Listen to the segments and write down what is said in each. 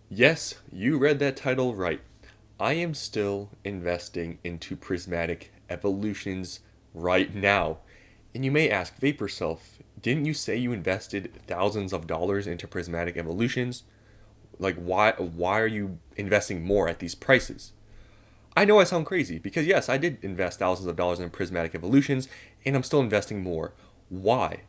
Yes, you read that title right. I am still investing into Prismatic Evolutions right now. And you may ask, Vapor Self, didn't you say you invested thousands of dollars into Prismatic Evolutions? Like why are you investing more at these prices? I know I sound crazy because yes, I did invest thousands of dollars in Prismatic Evolutions and I'm still investing more. Why?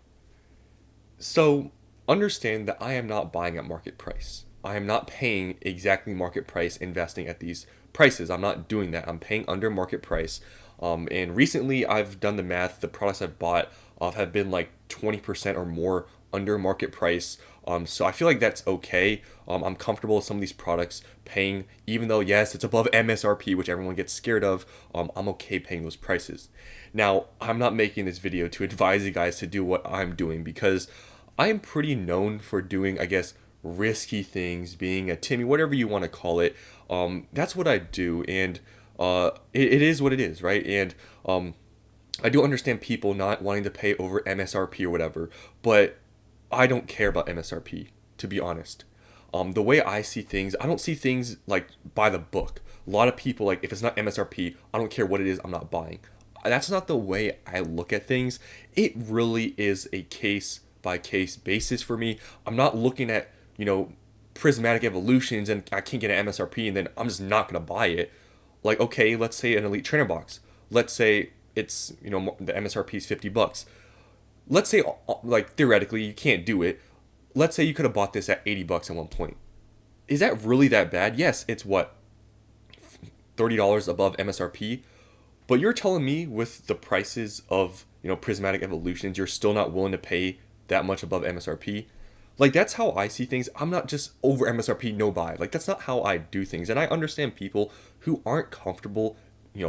So understand that I am not buying at market price. I am not paying exactly market price investing at these prices. I'm not doing that. I'm paying under market price. And recently I've done the math. The products I've bought have been like 20% or more under market price. So I feel like that's okay. I'm comfortable with some of these products paying, even though yes, it's above MSRP, which everyone gets scared of. I'm okay paying those prices. Now, I'm not making this video to advise you guys to do what I'm doing because I am pretty known for doing, I guess, risky things, being a Timmy, whatever you want to call it. That's what I do, and it is what it is, right? And I do understand people not wanting to pay over MSRP or whatever, but I don't care about MSRP, to be honest. The way I see things, I don't see things like by the book. A lot of people, like, if it's not MSRP, I don't care what it is, I'm not buying. That's not the way I look at things. It really is a case by case basis for me. I'm not looking at, prismatic evolutions and I can't get an MSRP and then I'm just not going to buy it. Like, okay, let's say an elite trainer box. Let's say it's, the MSRP is 50 bucks. Let's say, like, theoretically, you can't do it. Let's say you could have bought this at 80 bucks at one point. Is that really that bad? Yes, it's what, $30 above MSRP. But you're telling me with the prices of, prismatic evolutions, you're still not willing to pay that much above MSRP? Like, that's how I see things. I'm not just over MSRP, no buy. Like, that's not how I do things. And I understand people who aren't comfortable,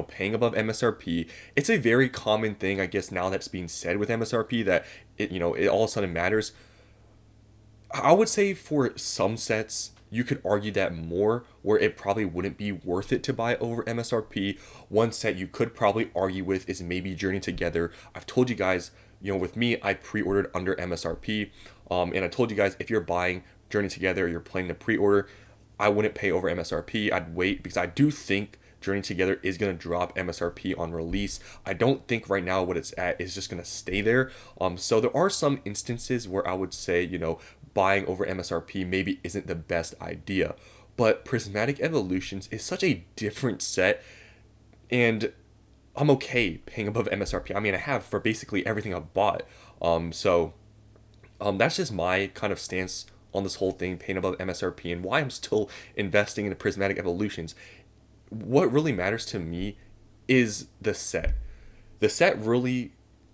paying above MSRP. It's a very common thing, I guess, now that's being said with MSRP that it all of a sudden matters. I would say for some sets, you could argue that more, where it probably wouldn't be worth it to buy over MSRP. One set you could probably argue with is maybe Journey Together. I've told you guys, with me, I pre-ordered under MSRP, and I told you guys if you're buying Journey Together, or you're planning to pre-order, I wouldn't pay over MSRP. I'd wait because I do think Journey Together is going to drop MSRP on release. I don't think right now what it's at is just going to stay there. So there are some instances where I would say, buying over MSRP maybe isn't the best idea. But Prismatic Evolutions is such a different set, and I'm okay paying above MSRP. I mean, I have for basically everything I've bought. That's just my kind of stance on this whole thing, paying above MSRP, and why I'm still investing in Prismatic Evolutions. What really matters to me is the set. The set really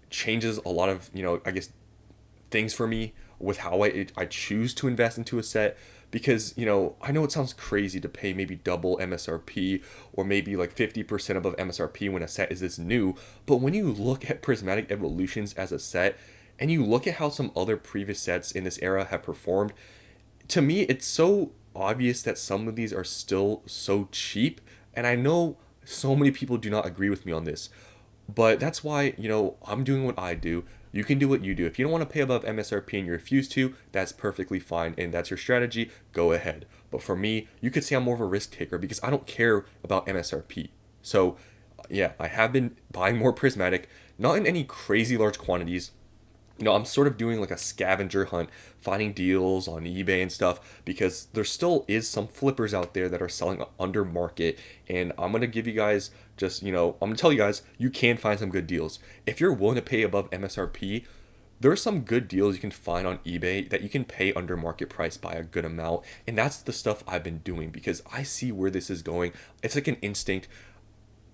changes a lot of, I guess, things for me with how I choose to invest into a set, because I know it sounds crazy to pay maybe double MSRP or maybe like 50% above MSRP when a set is this new, but when you look at Prismatic Evolutions as a set and you look at how some other previous sets in this era have performed, to me it's so obvious that some of these are still so cheap, and I know so many people do not agree with me on this, but that's why, I'm doing what I do. You can do what you do. If you don't want to pay above MSRP and you refuse to, that's perfectly fine. And that's your strategy. Go ahead. But for me, you could say I'm more of a risk taker because I don't care about MSRP. So, yeah, I have been buying more Prismatic, not in any crazy large quantities. I'm sort of doing like a scavenger hunt, finding deals on eBay and stuff, because there still is some flippers out there that are selling under market. And I'm going to give you guys just, I'm going to tell you guys, you can find some good deals. If you're willing to pay above MSRP, there are some good deals you can find on eBay that you can pay under market price by a good amount. And that's the stuff I've been doing because I see where this is going. It's like an instinct.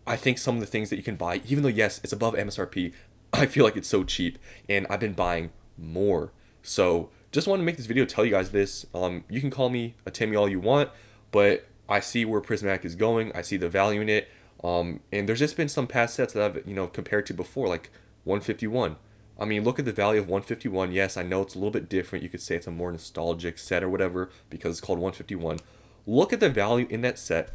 I think some of the things that you can buy, even though yes, it's above MSRP, I feel like it's so cheap, and I've been buying more. So just want to make this video tell you guys this. You can call me a Timmy all you want, but I see where Prismatic is going. I see the value in it. And there's just been some past sets that I've compared to before, like 151. I mean, look at the value of 151. Yes, I know it's a little bit different. You could say it's a more nostalgic set or whatever because it's called 151. Look at the value in that set.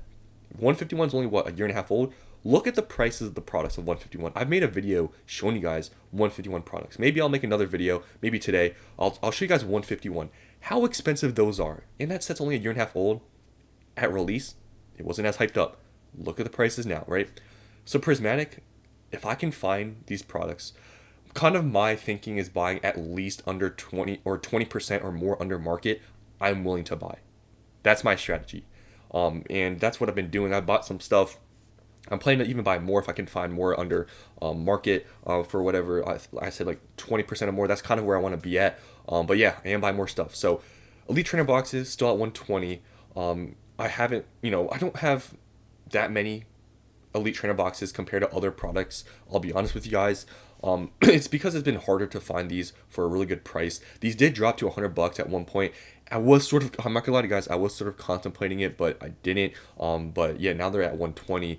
151 is only what, a year and a half old. Look at the prices of the products of 151. I've made a video showing you guys 151 products. Maybe I'll make another video, maybe today. I'll show you guys 151. How expensive those are. And that set's only a year and a half old. at release, it wasn't as hyped up. Look at the prices now, right? So Prismatic, if I can find these products, kind of my thinking is buying at least under 20 or 20% or more under market, I'm willing to buy. That's my strategy. And that's what I've been doing. I bought some stuff. I'm planning to even buy more if I can find more under market for whatever I said, like 20% or more. That's kind of where I want to be at. But yeah, I am buying more stuff. So Elite Trainer boxes still at 120. I haven't, I don't have that many Elite Trainer boxes compared to other products. I'll be honest with you guys. It's because it's been harder to find these for a really good price. These did drop to $100 at one point. I'm not gonna lie to you guys, I was sort of contemplating it, but I didn't. But yeah, now they're at 120.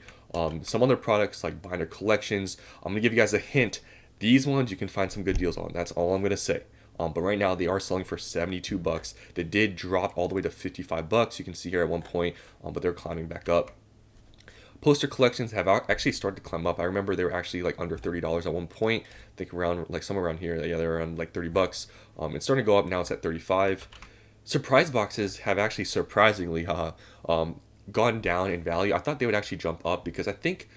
Some other products like binder collections, I'm gonna give you guys a hint. These ones you can find some good deals on. That's all I'm gonna say. But right now they are selling for $72. They did drop all the way to $55. You can see here at one point, but they're climbing back up. Poster collections have actually started to climb up. I remember they were actually like under $30 at one point. I think around like somewhere around here. Yeah, they're around like $30. It's starting to go up now. It's at 35. Surprise boxes have actually surprisingly gone down in value. I thought they would actually jump up because I think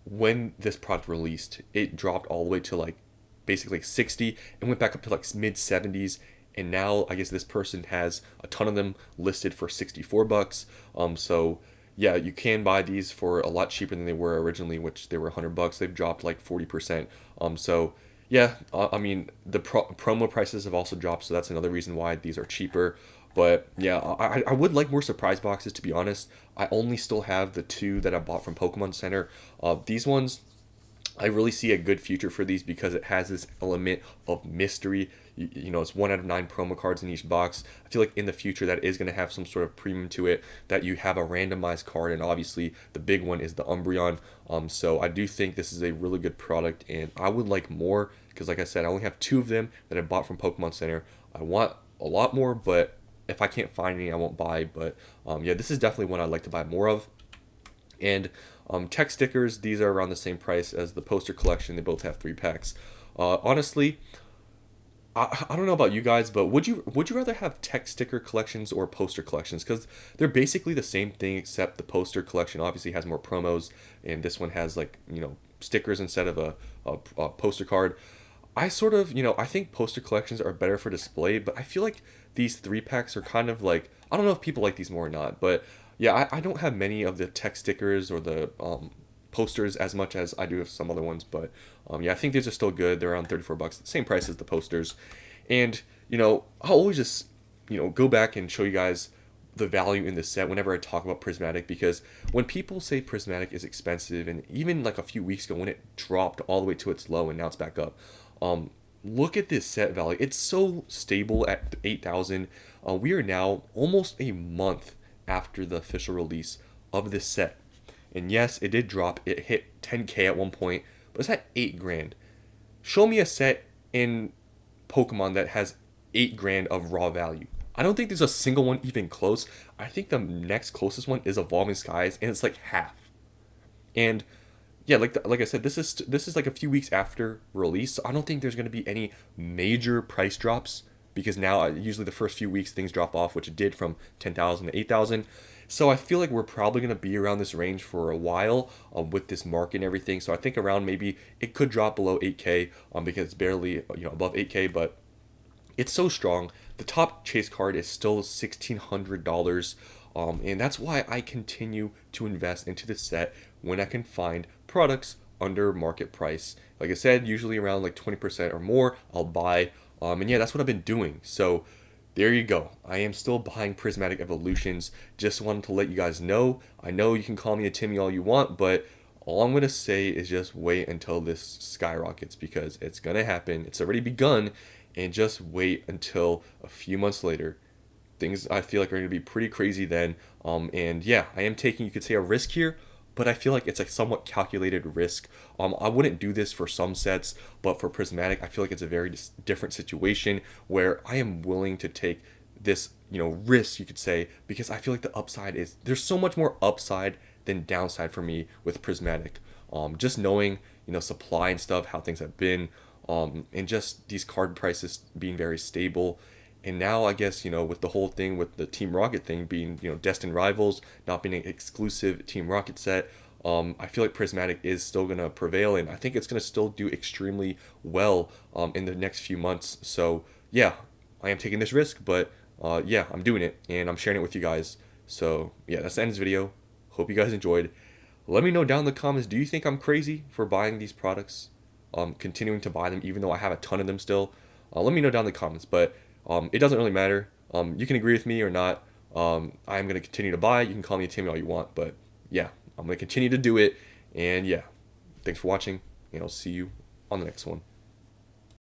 when this product released, it dropped all the way to like basically 60 and went back up to like mid 70s. And now I guess this person has a ton of them listed for $64. So yeah, you can buy these for a lot cheaper than they were originally, which they were $100. They've dropped like 40%. So yeah, I mean the promo prices have also dropped, so that's another reason why these are cheaper. But yeah, I would like more surprise boxes, to be honest. I only still have the two that I bought from Pokemon Center. These ones, I really see a good future for these because it has this element of mystery. It's 1 out of 9 promo cards in each box. I feel like in the future that is going to have some sort of premium to it, that you have a randomized card, and obviously the big one is the Umbreon. So I do think this is a really good product, and I would like more because, like I said, I only have 2 of them that I bought from Pokemon Center. I want a lot more, but if I can't find any, I won't buy. But yeah, this is definitely one I'd like to buy more of. And tech stickers, these are around the same price as the poster collection. They both have 3 packs. Honestly, I don't know about you guys, but would you rather have tech sticker collections or poster collections? Because they're basically the same thing, except the poster collection obviously has more promos, and this one has like stickers instead of a poster card. I sort of I think poster collections are better for display, but I feel like these 3 packs are kind of like, I don't know if people like these more or not, but yeah, I don't have many of the tech stickers or the posters as much as I do of some other ones, but yeah, I think these are still good. They're around $34, the same price as the posters. And I'll always just go back and show you guys the value in the set whenever I talk about Prismatic, because when people say Prismatic is expensive, and even like a few weeks ago when it dropped all the way to its low and now it's back up, look at this set value. It's so stable at 8,000. We are now almost a month after the official release of this set. And yes, it did drop. It hit 10K at one point, but it's at 8 grand. Show me a set in Pokemon that has 8 grand of raw value. I don't think there's a single one even close. I think the next closest one is Evolving Skies, and it's like half. And yeah, like I said, this is like a few weeks after release, so I don't think there's going to be any major price drops, because now usually the first few weeks things drop off, which it did from 10,000 to 8,000. So I feel like we're probably going to be around this range for a while with this market and everything. So I think around maybe it could drop below 8K because it's barely above 8K, but it's so strong. The top chase card is still $1,600, and that's why I continue to invest into this set when I can find products under market price. Like I said, usually around like 20% or more, I'll buy. And yeah, that's what I've been doing. So there you go. I am still buying Prismatic Evolutions. Just wanted to let you guys know. I know you can call me a Timmy all you want, but all I'm going to say is just wait until this skyrockets, because it's going to happen. It's already begun. And just wait until a few months later. Things I feel like are going to be pretty crazy then. And yeah, I am taking, you could say, a risk here, but I feel like it's a somewhat calculated risk. I wouldn't do this for some sets, but for Prismatic, I feel like it's a very different situation where I am willing to take this, risk, you could say, because I feel like the upside is, there's so much more upside than downside for me with Prismatic. Just knowing, supply and stuff, how things have been, and just these card prices being very stable. And now I guess, with the whole thing with the Team Rocket thing being, destined rivals, not being an exclusive Team Rocket set, I feel like Prismatic is still going to prevail, and I think it's going to still do extremely well in the next few months. So, yeah, I am taking this risk, but yeah, I'm doing it, and I'm sharing it with you guys. So, yeah, that's the end of this video. Hope you guys enjoyed. Let me know down in the comments, do you think I'm crazy for buying these products? Continuing to buy them, even though I have a ton of them still? Let me know down in the comments, but it doesn't really matter. You can agree with me or not. I'm going to continue to buy. You can call me a Timmy all you want, but yeah, I'm going to continue to do it. And yeah, thanks for watching, and I'll see you on the next one.